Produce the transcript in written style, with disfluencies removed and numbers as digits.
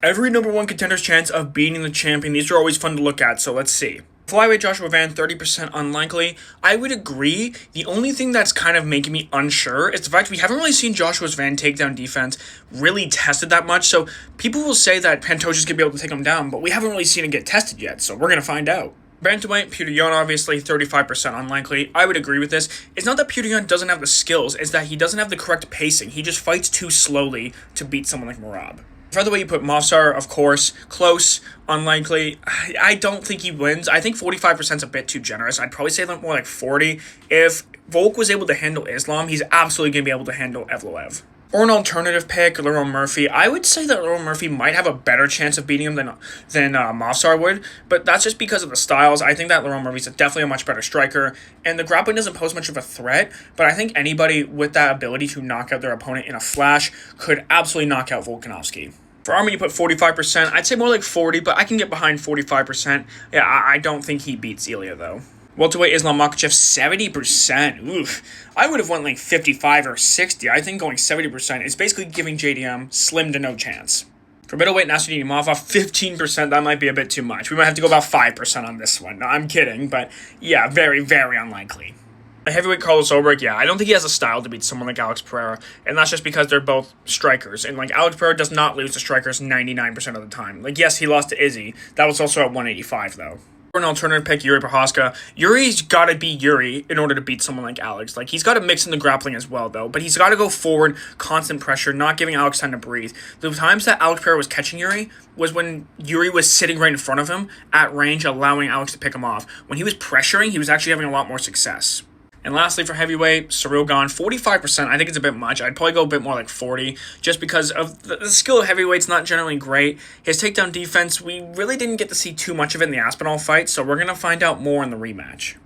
Every number one contender's chance of beating the champion. These are always fun to look at, so let's see. Flyweight Joshua Van, 30% unlikely. I would agree. The only thing that's kind of making me unsure is the fact we haven't really seen Joshua Van takedown defense really tested that much. So people will say that Pantoja's going to be able to take him down, but we haven't really seen it get tested yet, so we're going to find out. Bantamweight, Petr Yan, obviously, 35% unlikely. I would agree with this. It's not that Petr Yan doesn't have the skills, it's that he doesn't have the correct pacing. He just fights too slowly to beat someone like Merab. Featherweight, you put Mofsar, of course. Close, unlikely. I don't think he wins. I think 45% is a bit too generous. I'd probably say more like 40. If Volk was able to handle Islam, he's absolutely going to be able to handle Evloev. Or an alternative pick, Lerone Murphy. I would say that Lerone Murphy might have a better chance of beating him than Mofsar would, but that's just because of the styles. I think that Lerone Murphy's definitely a much better striker, and the grappling doesn't pose much of a threat, but I think anybody with that ability to knock out their opponent in a flash could absolutely knock out Volkanovski. For Armin, you put 45%. I'd say more like 40, but I can get behind 45%. Yeah, I don't think he beats Ilya, though. Welterweight Islam Makhachev, 70%. Oof. I would have went like 55 or 60. I think going 70% is basically giving JDM slim to no chance. For middleweight, Nasruddin Imavov, 15%. That might be a bit too much. We might have to go about 5% on this one. No, I'm kidding, but yeah, very, very unlikely. A heavyweight Carlos Ulrich, yeah, I don't think he has a style to beat someone like Alex Pereira, and that's just because they're both strikers, and like Alex Pereira does not lose to strikers 99% of the time. Like, yes, he lost to Izzy. That was also at 185, though. For an alternative pick, Yuri Prochazka. Yuri's got to be Yuri in order to beat someone like Alex. Like, he's got to mix in the grappling as well, though. But he's got to go forward, constant pressure, not giving Alex time to breathe. The times that Alex Pereira was catching Yuri was when Yuri was sitting right in front of him at range, allowing Alex to pick him off. When he was pressuring, he was actually having a lot more success. And lastly, for heavyweight, Cyril Gane, 45%. I think it's a bit much. I'd probably go a bit more like 40, just because of the skill of heavyweight's not generally great. His takedown defense, we really didn't get to see too much of it in the Aspinall fight, so we're going to find out more in the rematch.